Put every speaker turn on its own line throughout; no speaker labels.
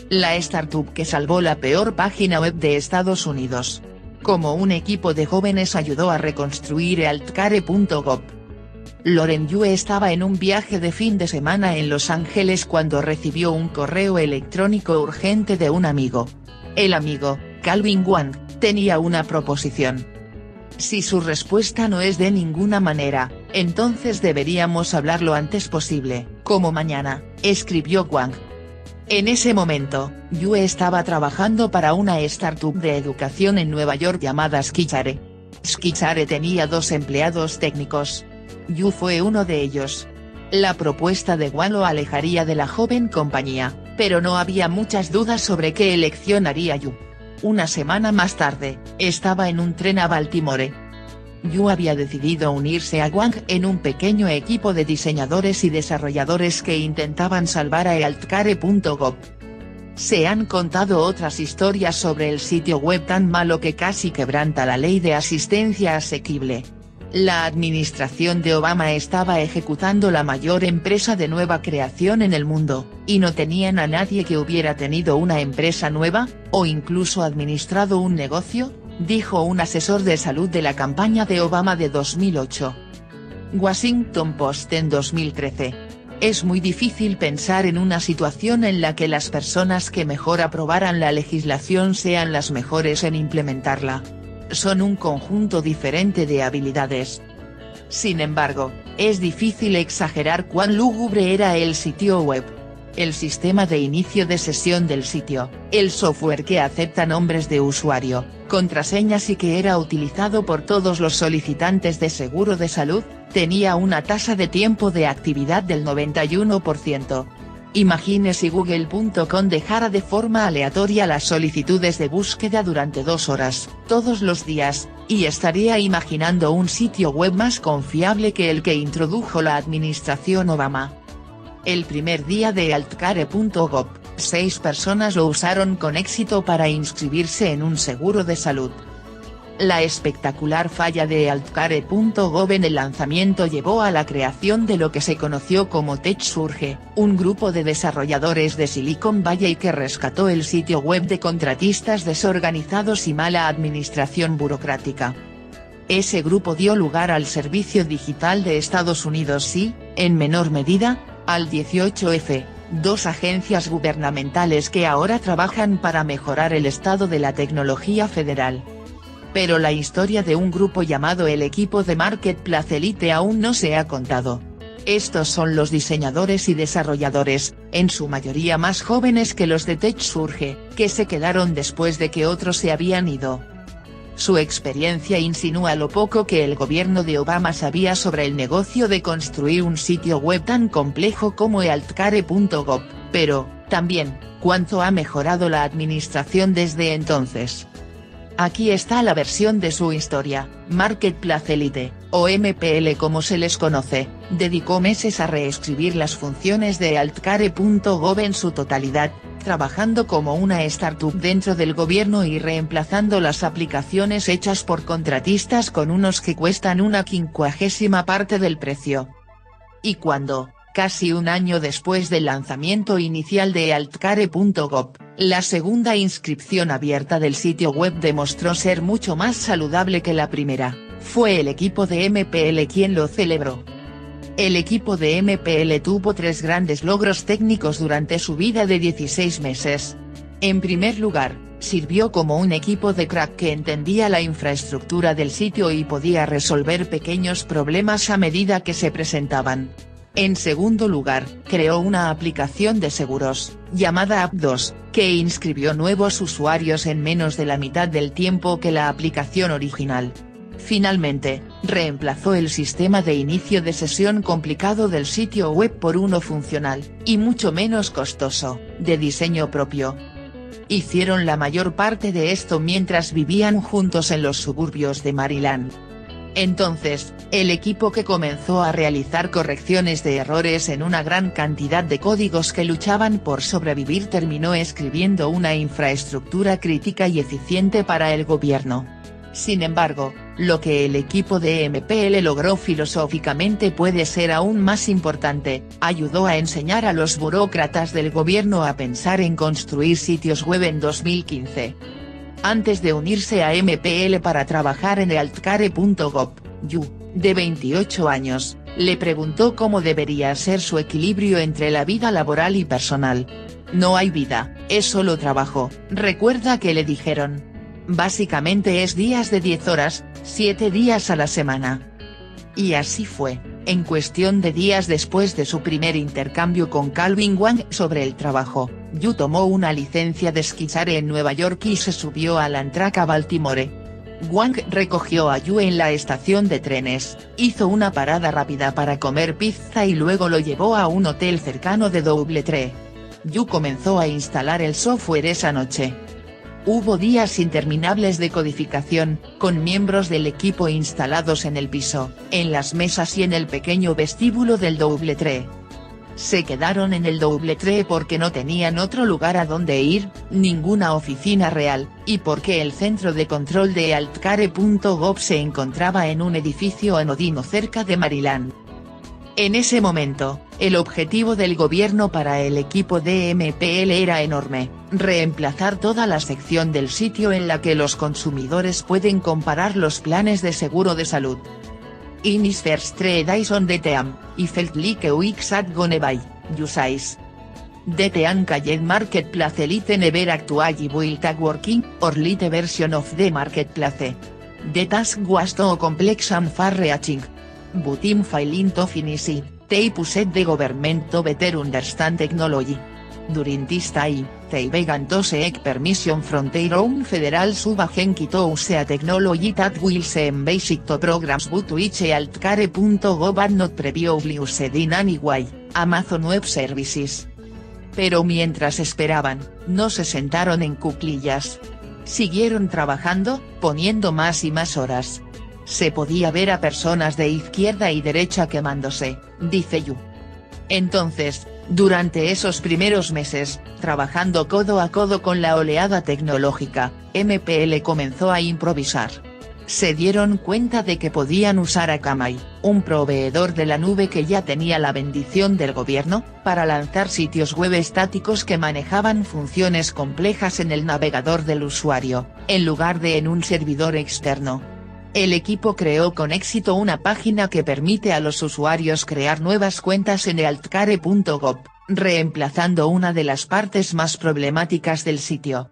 La startup que salvó la peor página web de Estados Unidos. Como un equipo de jóvenes ayudó a reconstruir healthcare.gov. Lauren Yu estaba en un viaje de fin de semana en Los Ángeles cuando recibió un correo electrónico urgente de un amigo. El amigo, Calvin Wang, tenía una proposición. Si su respuesta no es de ninguna manera, entonces deberíamos hablar lo antes posible, como mañana, escribió Wang. En ese momento, Yu estaba trabajando para una startup de educación en Nueva York llamada Skillshare. Skillshare tenía 2 empleados técnicos. Yu fue uno de ellos. La propuesta de Wang lo alejaría de la joven compañía, pero no había muchas dudas sobre qué elección haría Yu. Una semana más tarde, estaba en un tren a Baltimore. Yu había decidido unirse a Wang en un pequeño equipo de diseñadores y desarrolladores que intentaban salvar a healthcare.gov. Se han contado otras historias sobre el sitio web tan malo que casi quebranta la ley de asistencia asequible. La administración de Obama estaba ejecutando la mayor empresa de nueva creación en el mundo, y no tenían a nadie que hubiera tenido una empresa nueva, o incluso administrado un negocio, dijo un asesor de salud de la campaña de Obama de 2008. Washington Post en 2013. Es muy difícil pensar en una situación en la que las personas que mejor aprobaran la legislación sean las mejores en implementarla. Son un conjunto diferente de habilidades. Sin embargo, es difícil exagerar cuán lúgubre era el sitio web. El sistema de inicio de sesión del sitio, el software que acepta nombres de usuario, contraseñas y que era utilizado por todos los solicitantes de seguro de salud, tenía una tasa de tiempo de actividad del 91%. Imagine si Google.com dejara de forma aleatoria las solicitudes de búsqueda durante 2 horas, todos los días, y estaría imaginando un sitio web más confiable que el que introdujo la administración Obama. El primer día de healthcare.gov, 6 personas lo usaron con éxito para inscribirse en un seguro de salud. La espectacular falla de healthcare.gov en el lanzamiento llevó a la creación de lo que se conoció como TechSurge, un grupo de desarrolladores de Silicon Valley que rescató el sitio web de contratistas desorganizados y mala administración burocrática. Ese grupo dio lugar al Servicio Digital de Estados Unidos y, en menor medida, al 18F, 2 agencias gubernamentales que ahora trabajan para mejorar el estado de la tecnología federal. Pero la historia de un grupo llamado el equipo de Marketplace Elite aún no se ha contado. Estos son los diseñadores y desarrolladores, en su mayoría más jóvenes que los de TechSurge, que se quedaron después de que otros se habían ido. Su experiencia insinúa lo poco que el gobierno de Obama sabía sobre el negocio de construir un sitio web tan complejo como healthcare.gov, pero, también, cuánto ha mejorado la administración desde entonces. Aquí está la versión de su historia. Marketplace Elite, o MPL como se les conoce, dedicó meses a reescribir las funciones de healthcare.gov en su totalidad, trabajando como una startup dentro del gobierno y reemplazando las aplicaciones hechas por contratistas con unos que cuestan una 50ª parte del precio. Y cuando, casi un año después del lanzamiento inicial de healthcare.gov, la segunda inscripción abierta del sitio web demostró ser mucho más saludable que la primera, fue el equipo de MPL quien lo celebró. El equipo de MPL tuvo 3 grandes logros técnicos durante su vida de 16 meses. En primer lugar, sirvió como un equipo de crack que entendía la infraestructura del sitio y podía resolver pequeños problemas a medida que se presentaban. En segundo lugar, creó una aplicación de seguros, llamada App2, que inscribió nuevos usuarios en menos de la mitad del tiempo que la aplicación original. Finalmente, reemplazó el sistema de inicio de sesión complicado del sitio web por uno funcional, y mucho menos costoso, de diseño propio. Hicieron la mayor parte de esto mientras vivían juntos en los suburbios de Maryland. Entonces, el equipo que comenzó a realizar correcciones de errores en una gran cantidad de códigos que luchaban por sobrevivir terminó escribiendo una infraestructura crítica y eficiente para el gobierno. Sin embargo, lo que el equipo de MPL logró filosóficamente puede ser aún más importante: ayudó a enseñar a los burócratas del gobierno a pensar en construir sitios web en 2015. Antes de unirse a MPL para trabajar en healthcare.gov, Yu, de 28 años, le preguntó cómo debería ser su equilibrio entre la vida laboral y personal. No hay vida, es solo trabajo, recuerda que le dijeron. Básicamente es días de 10 horas, 7 días a la semana. Y así fue, en cuestión de días después de su primer intercambio con Calvin Wang sobre el trabajo, Yu tomó una licencia de esquiar en Nueva York y se subió al Amtrak a Baltimore. Wang recogió a Yu en la estación de trenes, hizo una parada rápida para comer pizza y luego lo llevó a un hotel cercano de Doubletree. Yu comenzó a instalar el software esa noche. Hubo días interminables de codificación, con miembros del equipo instalados en el piso, en las mesas y en el pequeño vestíbulo del Doubletree. Se quedaron en el Doubletree porque no tenían otro lugar a donde ir, ninguna oficina real, y porque el centro de control de healthcare.gov se encontraba en un edificio anodino cerca de Maryland. En ese momento, el objetivo del gobierno para el equipo de MPL era enorme: reemplazar toda la sección del sitio en la que los consumidores pueden comparar los planes de seguro de salud. Inis first three days on the team, I felt like weeks had gone by, you says. The team called marketplace lite never actually built a working, or lite version of the marketplace. The task was too complex and far-reaching. But in failing to finish it, they pushed the government to better understand technology. During this time, they began to seek permission from their own federal sub-agency to use a technology that will seem basic to programs but which healthcare.gov had not previously used in any way, Amazon Web Services. Pero mientras esperaban, no se sentaron en cuclillas. Siguieron trabajando, poniendo más y más horas. Se podía ver a personas de izquierda y derecha quemándose, dice Yu. Entonces, durante esos primeros meses, trabajando codo a codo con la oleada tecnológica, MPL comenzó a improvisar. Se dieron cuenta de que podían usar Akamai, un proveedor de la nube que ya tenía la bendición del gobierno, para lanzar sitios web estáticos que manejaban funciones complejas en el navegador del usuario, en lugar de en un servidor externo. El equipo creó con éxito una página que permite a los usuarios crear nuevas cuentas en healthcare.gov, reemplazando una de las partes más problemáticas del sitio.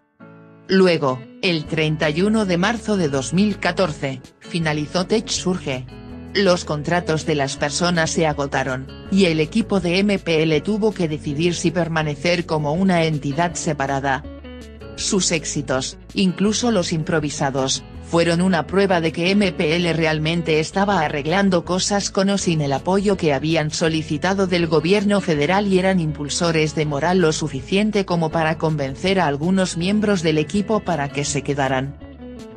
Luego, el 31 de marzo de 2014, finalizó TechSurge. Los contratos de las personas se agotaron, y el equipo de MPL tuvo que decidir si permanecer como una entidad separada. Sus éxitos, incluso los improvisados, fueron una prueba de que MPL realmente estaba arreglando cosas con o sin el apoyo que habían solicitado del gobierno federal y eran impulsores de moral lo suficiente como para convencer a algunos miembros del equipo para que se quedaran.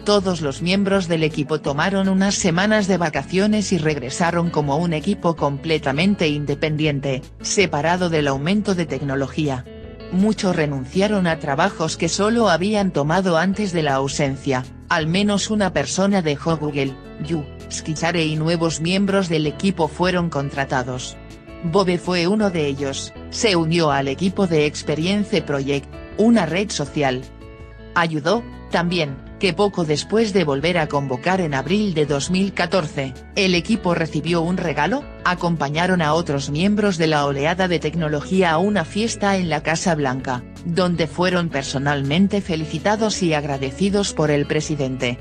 Todos los miembros del equipo tomaron unas semanas de vacaciones y regresaron como un equipo completamente independiente, separado del aumento de tecnología. Muchos renunciaron a trabajos que solo habían tomado antes de la ausencia, al menos una persona dejó Google, Yu, Skillshare y nuevos miembros del equipo fueron contratados. Bobe fue uno de ellos, se unió al equipo de Experience Project, una red social. Ayudó, también, que poco después de volver a convocar en abril de 2014, el equipo recibió un regalo, acompañaron a otros miembros de la oleada de tecnología a una fiesta en la Casa Blanca, donde fueron personalmente felicitados y agradecidos por el presidente.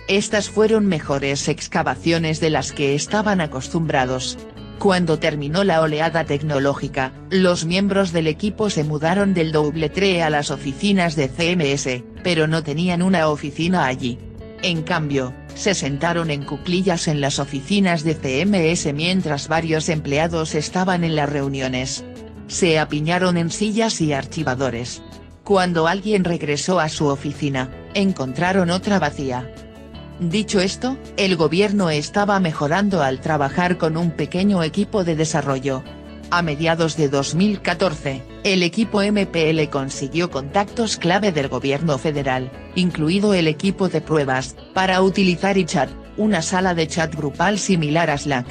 Estas fueron mejores excavaciones de las que estaban acostumbrados. Cuando terminó la oleada tecnológica, los miembros del equipo se mudaron del Doubletree a las oficinas de CMS, pero no tenían una oficina allí. En cambio, se sentaron en cuclillas en las oficinas de CMS mientras varios empleados estaban en las reuniones. Se apiñaron en sillas y archivadores. Cuando alguien regresó a su oficina, encontraron otra vacía. Dicho esto, el gobierno estaba mejorando al trabajar con un pequeño equipo de desarrollo. A mediados de 2014, el equipo MPL consiguió contactos clave del gobierno federal, incluido el equipo de pruebas, para utilizar iChat, una sala de chat grupal similar a Slack.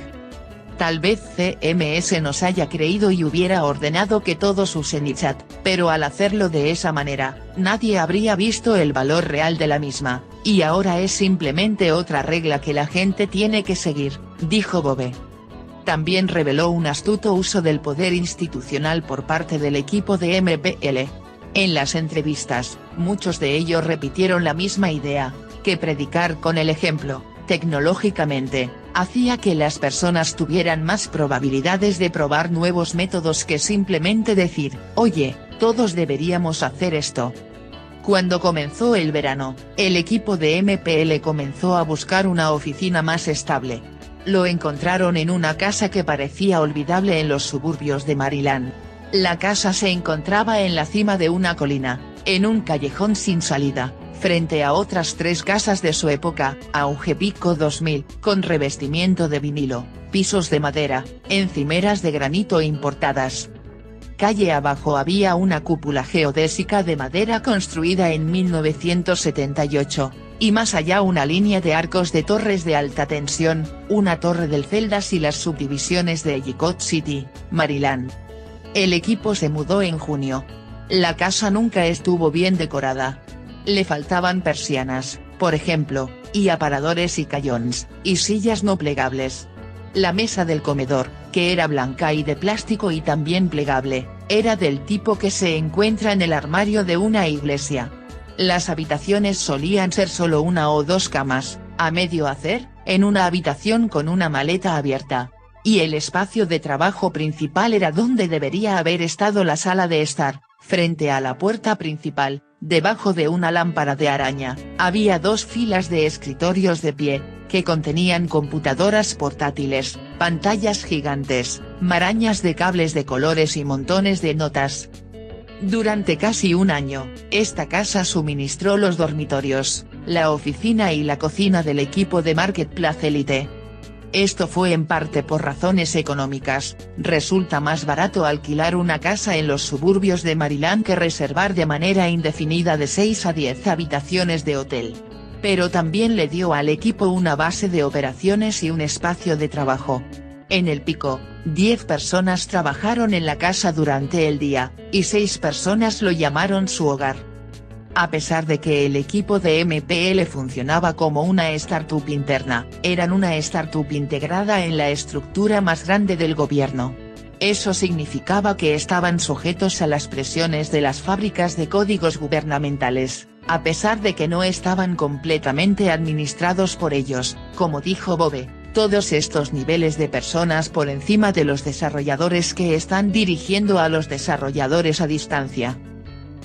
Tal vez CMS nos haya creído y hubiera ordenado que todos usen iChat, pero al hacerlo de esa manera, nadie habría visto el valor real de la misma, y ahora es simplemente otra regla que la gente tiene que seguir, dijo Bove. También reveló un astuto uso del poder institucional por parte del equipo de MPL. En las entrevistas, muchos de ellos repitieron la misma idea, que predicar con el ejemplo, tecnológicamente, hacía que las personas tuvieran más probabilidades de probar nuevos métodos que simplemente decir, oye, todos deberíamos hacer esto. Cuando comenzó el verano, el equipo de MPL comenzó a buscar una oficina más estable. Lo encontraron en una casa que parecía olvidable en los suburbios de Maryland. La casa se encontraba en la cima de una colina, en un callejón sin salida, frente a otras 3 casas de su época, Auge Pico 2000, con revestimiento de vinilo, pisos de madera, encimeras de granito importadas. Calle abajo había una cúpula geodésica de madera construida en 1978. Y más allá una línea de arcos de torres de alta tensión, una torre del Celdas y las subdivisiones de Ellicott City, Maryland. El equipo se mudó en junio. La casa nunca estuvo bien decorada. Le faltaban persianas, por ejemplo, y aparadores y callons, y sillas no plegables. La mesa del comedor, que era blanca y de plástico y también plegable, era del tipo que se encuentra en el armario de una iglesia. Las habitaciones solían ser solo 1 o 2 camas, a medio hacer, en una habitación con una maleta abierta. Y el espacio de trabajo principal era donde debería haber estado la sala de estar, frente a la puerta principal, debajo de una lámpara de araña, había 2 filas de escritorios de pie, que contenían computadoras portátiles, pantallas gigantes, marañas de cables de colores y montones de notas. Durante casi un año, esta casa suministró los dormitorios, la oficina y la cocina del equipo de Marketplace Elite. Esto fue en parte por razones económicas, resulta más barato alquilar una casa en los suburbios de Maryland que reservar de manera indefinida de 6 a 10 habitaciones de hotel. Pero también le dio al equipo una base de operaciones y un espacio de trabajo. En el pico, 10 personas trabajaron en la casa durante el día, y 6 personas lo llamaron su hogar. A pesar de que el equipo de MPL funcionaba como una startup interna, eran una startup integrada en la estructura más grande del gobierno. Eso significaba que estaban sujetos a las presiones de las fábricas de códigos gubernamentales, a pesar de que no estaban completamente administrados por ellos, como dijo Bove. Todos estos niveles de personas por encima de los desarrolladores que están dirigiendo a los desarrolladores a distancia.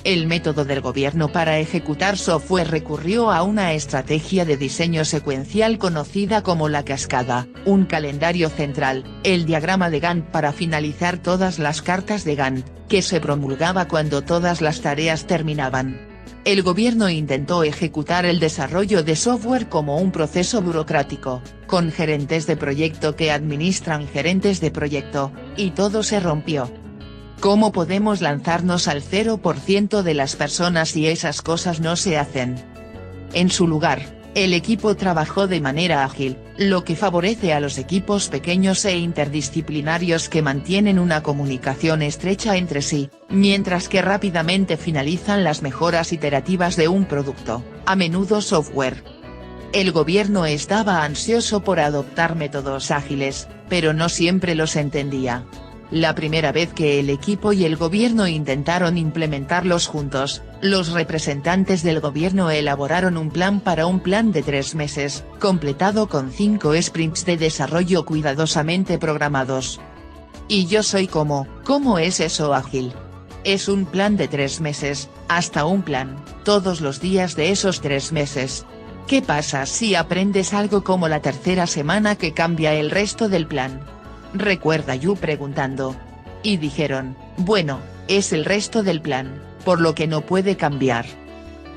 El método del gobierno para ejecutar software recurrió a una estrategia de diseño secuencial conocida como la cascada, un calendario central, el diagrama de Gantt para finalizar todas las cartas de Gantt, que se promulgaba cuando todas las tareas terminaban. El gobierno intentó ejecutar el desarrollo de software como un proceso burocrático, con gerentes de proyecto que administran gerentes de proyecto, y todo se rompió. ¿Cómo podemos lanzarnos al 0% de las personas si esas cosas no se hacen? En su lugar, el equipo trabajó de manera ágil, lo que favorece a los equipos pequeños e interdisciplinarios que mantienen una comunicación estrecha entre sí, mientras que rápidamente finalizan las mejoras iterativas de un producto, a menudo software. El gobierno estaba ansioso por adoptar métodos ágiles, pero no siempre los entendía. La primera vez que el equipo y el gobierno intentaron implementarlos juntos, los representantes del gobierno elaboraron un plan para un plan de 3 meses, completado con 5 sprints de desarrollo cuidadosamente programados. Y yo soy ¿cómo es eso ágil? Es un plan de 3 meses, hasta un plan, todos los días de esos 3 meses. ¿Qué pasa si aprendes algo como la tercera semana que cambia el resto del plan? Recuerda Yu preguntando. Y dijeron, bueno, es el resto del plan, por lo que no puede cambiar.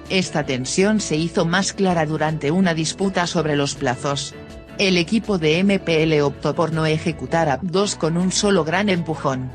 Esta tensión se hizo más clara durante una disputa sobre los plazos. El equipo de MPL optó por no ejecutar App 2 con un solo gran empujón.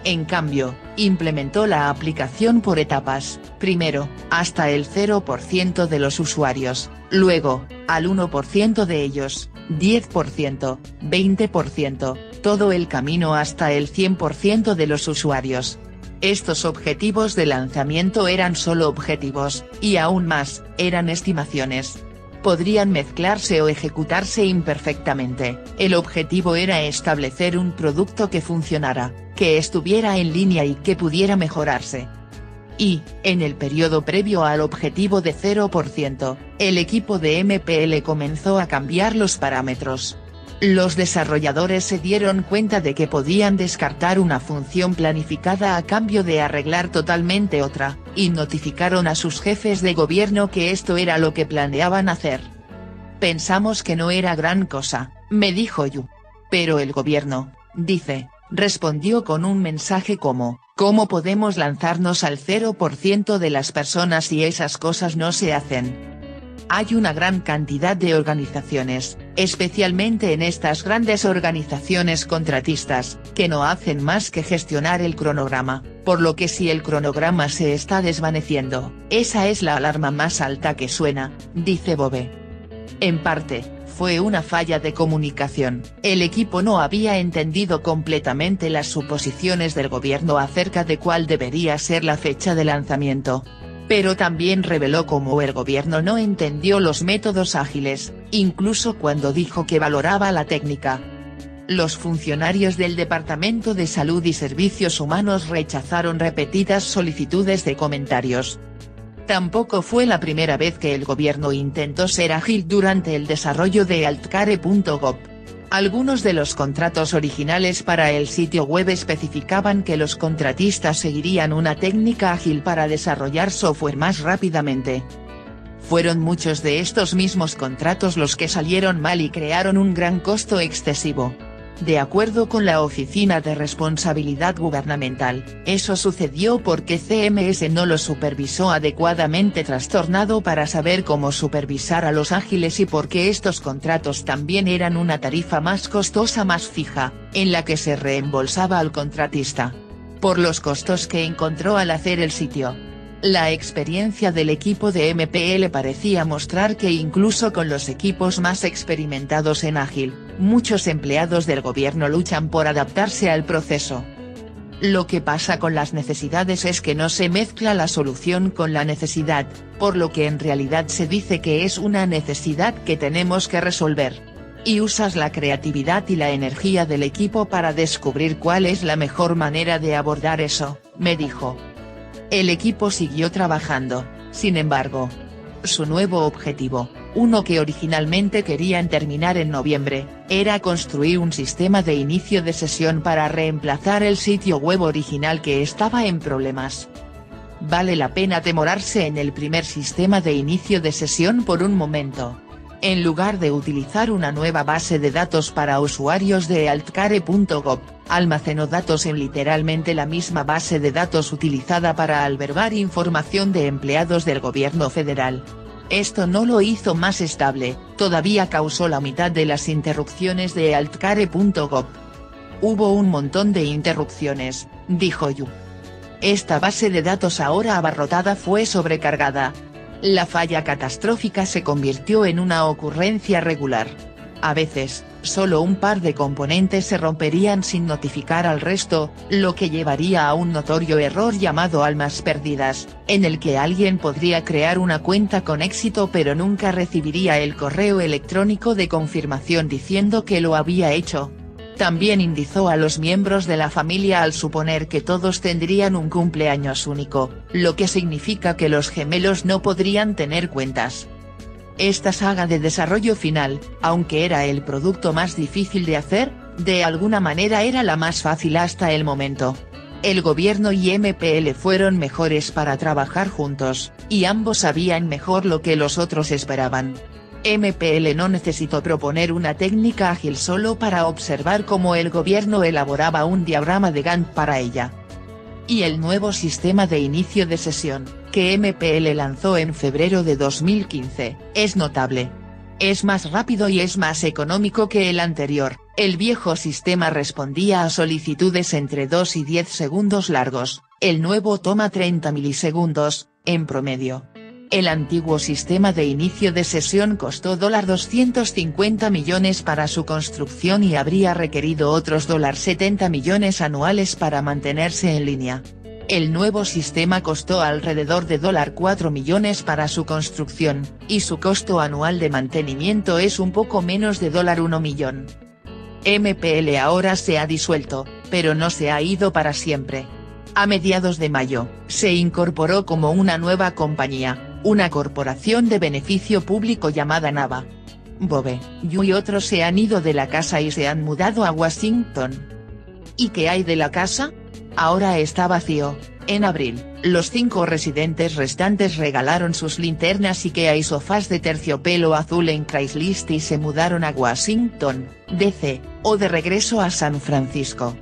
En cambio, implementó la aplicación por etapas, primero, hasta el 0% de los usuarios, luego, al 1% de ellos, 10%, 20%, todo el camino hasta el 100% de los usuarios. Estos objetivos de lanzamiento eran solo objetivos, y aún más, eran estimaciones. Podrían mezclarse o ejecutarse imperfectamente, el objetivo era establecer un producto que funcionara, que estuviera en línea y que pudiera mejorarse. Y, en el periodo previo al objetivo de 0%, el equipo de MPL comenzó a cambiar los parámetros. Los desarrolladores se dieron cuenta de que podían descartar una función planificada a cambio de arreglar totalmente otra, y notificaron a sus jefes de gobierno que esto era lo que planeaban hacer. Pensamos que no era gran cosa, me dijo Yu. Pero el gobierno, dice, respondió con un mensaje como, ¿cómo podemos lanzarnos al 0% de las personas si esas cosas no se hacen? Hay una gran cantidad de organizaciones, especialmente en estas grandes organizaciones contratistas, que no hacen más que gestionar el cronograma, por lo que si el cronograma se está desvaneciendo, esa es la alarma más alta que suena, dice Bobe. En parte, fue una falla de comunicación, el equipo no había entendido completamente las suposiciones del gobierno acerca de cuál debería ser la fecha de lanzamiento. Pero también reveló cómo el gobierno no entendió los métodos ágiles, incluso cuando dijo que valoraba la técnica. Los funcionarios del Departamento de Salud y Servicios Humanos rechazaron repetidas solicitudes de comentarios. Tampoco fue la primera vez que el gobierno intentó ser ágil durante el desarrollo de altcare.gov. Algunos de los contratos originales para el sitio web especificaban que los contratistas seguirían una técnica ágil para desarrollar software más rápidamente. Fueron muchos de estos mismos contratos los que salieron mal y crearon un gran costo excesivo. De acuerdo con la Oficina de Responsabilidad Gubernamental, eso sucedió porque CMS no lo supervisó adecuadamente, trastornado para saber cómo supervisar a los ágiles, y porque estos contratos también eran una tarifa más costosa más fija, en la que se reembolsaba al contratista por los costos que encontró al hacer el sitio. La experiencia del equipo de MPL parecía mostrar que incluso con los equipos más experimentados en ágil, muchos empleados del gobierno luchan por adaptarse al proceso. Lo que pasa con las necesidades es que no se mezcla la solución con la necesidad, por lo que en realidad se dice que es una necesidad que tenemos que resolver. Y usas la creatividad y la energía del equipo para descubrir cuál es la mejor manera de abordar eso, me dijo. El equipo siguió trabajando, sin embargo. Su nuevo objetivo, uno que originalmente querían terminar en noviembre, era construir un sistema de inicio de sesión para reemplazar el sitio web original que estaba en problemas. Vale la pena demorarse en el primer sistema de inicio de sesión por un momento. En lugar de utilizar una nueva base de datos para usuarios de altcare.gov, almacenó datos en literalmente la misma base de datos utilizada para albergar información de empleados del gobierno federal. Esto no lo hizo más estable, todavía causó la mitad de las interrupciones de altcare.gov. Hubo un montón de interrupciones, dijo Yu. Esta base de datos ahora abarrotada fue sobrecargada. La falla catastrófica se convirtió en una ocurrencia regular. A veces, solo un par de componentes se romperían sin notificar al resto, lo que llevaría a un notorio error llamado almas perdidas, en el que alguien podría crear una cuenta con éxito pero nunca recibiría el correo electrónico de confirmación diciendo que lo había hecho. También indizó a los miembros de la familia al suponer que todos tendrían un cumpleaños único, lo que significa que los gemelos no podrían tener cuentas. Esta saga de desarrollo final, aunque era el producto más difícil de hacer, de alguna manera era la más fácil hasta el momento. El gobierno y MPL fueron mejores para trabajar juntos, y ambos sabían mejor lo que los otros esperaban. MPL no necesitó proponer una técnica ágil solo para observar cómo el gobierno elaboraba un diagrama de Gantt para ella. Y el nuevo sistema de inicio de sesión, que MPL lanzó en febrero de 2015, es notable. Es más rápido y es más económico que el anterior. El viejo sistema respondía a solicitudes entre 2 y 10 segundos largos, el nuevo toma 30 milisegundos, en promedio. El antiguo sistema de inicio de sesión costó $250 millones para su construcción y habría requerido otros $70 millones anuales para mantenerse en línea. El nuevo sistema costó alrededor de $4 millones para su construcción, y su costo anual de mantenimiento es un poco menos de $1 millón. MPL ahora se ha disuelto, pero no se ha ido para siempre. A mediados de mayo, se incorporó como una nueva compañía, una corporación de beneficio público llamada Nava. Bobe, Yu y otros se han ido de la casa y se han mudado a Washington. ¿Y qué hay de la casa? Ahora está vacío. En abril, los 5 residentes restantes regalaron sus linternas IKEA y sofás de terciopelo azul en Craigslist y se mudaron a Washington, D.C., o de regreso a San Francisco.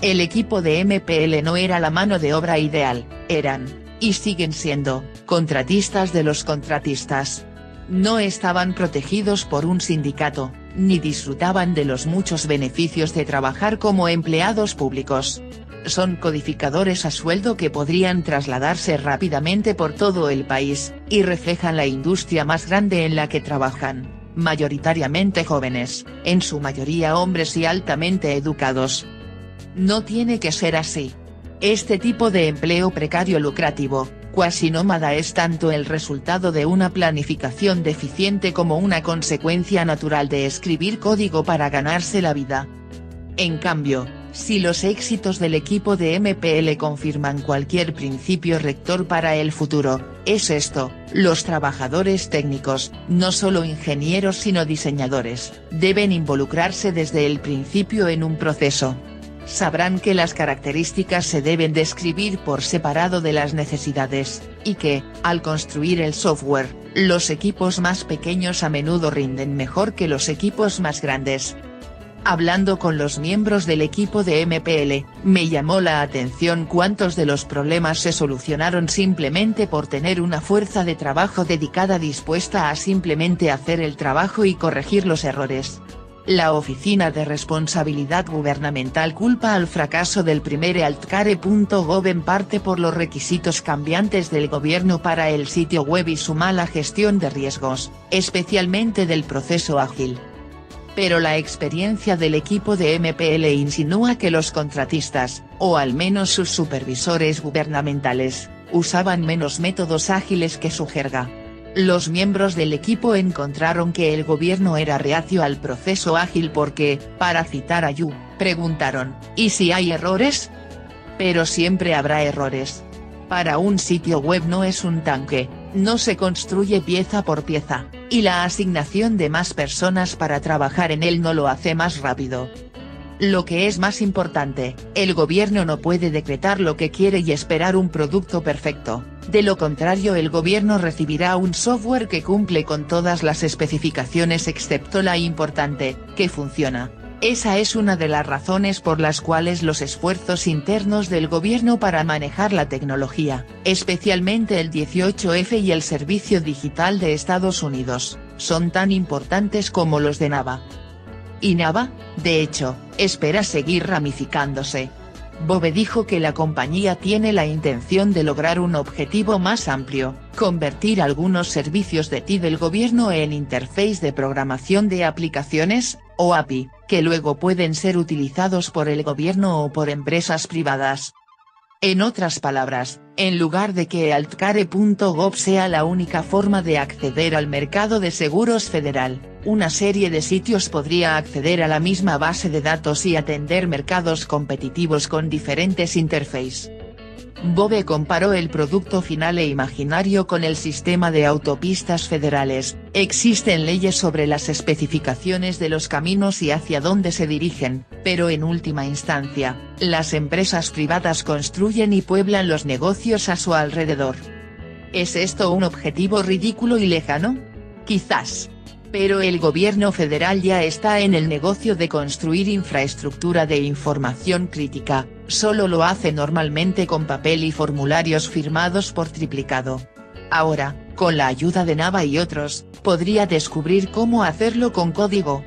El equipo de MPL no era la mano de obra ideal, eran, y siguen siendo, contratistas de los contratistas. No estaban protegidos por un sindicato, ni disfrutaban de los muchos beneficios de trabajar como empleados públicos. Son codificadores a sueldo que podrían trasladarse rápidamente por todo el país, y reflejan la industria más grande en la que trabajan, mayoritariamente jóvenes, en su mayoría hombres y altamente educados. No tiene que ser así. Este tipo de empleo precario lucrativo, cuasi nómada, es tanto el resultado de una planificación deficiente como una consecuencia natural de escribir código para ganarse la vida. En cambio, si los éxitos del equipo de MPL confirman cualquier principio rector para el futuro, es esto: los trabajadores técnicos, no solo ingenieros sino diseñadores, deben involucrarse desde el principio en un proceso. Sabrán que las características se deben describir por separado de las necesidades, y que, al construir el software, los equipos más pequeños a menudo rinden mejor que los equipos más grandes. Hablando con los miembros del equipo de MPL, me llamó la atención cuántos de los problemas se solucionaron simplemente por tener una fuerza de trabajo dedicada dispuesta a simplemente hacer el trabajo y corregir los errores. La Oficina de Responsabilidad Gubernamental culpa al fracaso del primer Healthcare.gov en parte por los requisitos cambiantes del gobierno para el sitio web y su mala gestión de riesgos, especialmente del proceso ágil. Pero la experiencia del equipo de MPL insinúa que los contratistas, o al menos sus supervisores gubernamentales, usaban menos métodos ágiles que su jerga. Los miembros del equipo encontraron que el gobierno era reacio al proceso ágil porque, para citar a Yu, preguntaron, ¿y si hay errores? Pero siempre habrá errores. Para un sitio web no es un tanque, no se construye pieza por pieza, y la asignación de más personas para trabajar en él no lo hace más rápido. Lo que es más importante, el gobierno no puede decretar lo que quiere y esperar un producto perfecto, de lo contrario el gobierno recibirá un software que cumple con todas las especificaciones excepto la importante, que funciona. Esa es una de las razones por las cuales los esfuerzos internos del gobierno para manejar la tecnología, especialmente el 18F y el Servicio Digital de Estados Unidos, son tan importantes como los de Nava. Y Nava, de hecho, espera seguir ramificándose. Bobe dijo que la compañía tiene la intención de lograr un objetivo más amplio, convertir algunos servicios de TI del gobierno en interface de programación de aplicaciones, o API, que luego pueden ser utilizados por el gobierno o por empresas privadas. En otras palabras, en lugar de que Healthcare.gov sea la única forma de acceder al mercado de seguros federal, una serie de sitios podría acceder a la misma base de datos y atender mercados competitivos con diferentes interfaces. Bobe comparó el producto final e imaginario con el sistema de autopistas federales. Existen leyes sobre las especificaciones de los caminos y hacia dónde se dirigen, pero en última instancia, las empresas privadas construyen y pueblan los negocios a su alrededor. ¿Es esto un objetivo ridículo y lejano? Quizás. Pero el gobierno federal ya está en el negocio de construir infraestructura de información crítica, solo lo hace normalmente con papel y formularios firmados por triplicado. Ahora, con la ayuda de Nava y otros, podría descubrir cómo hacerlo con código.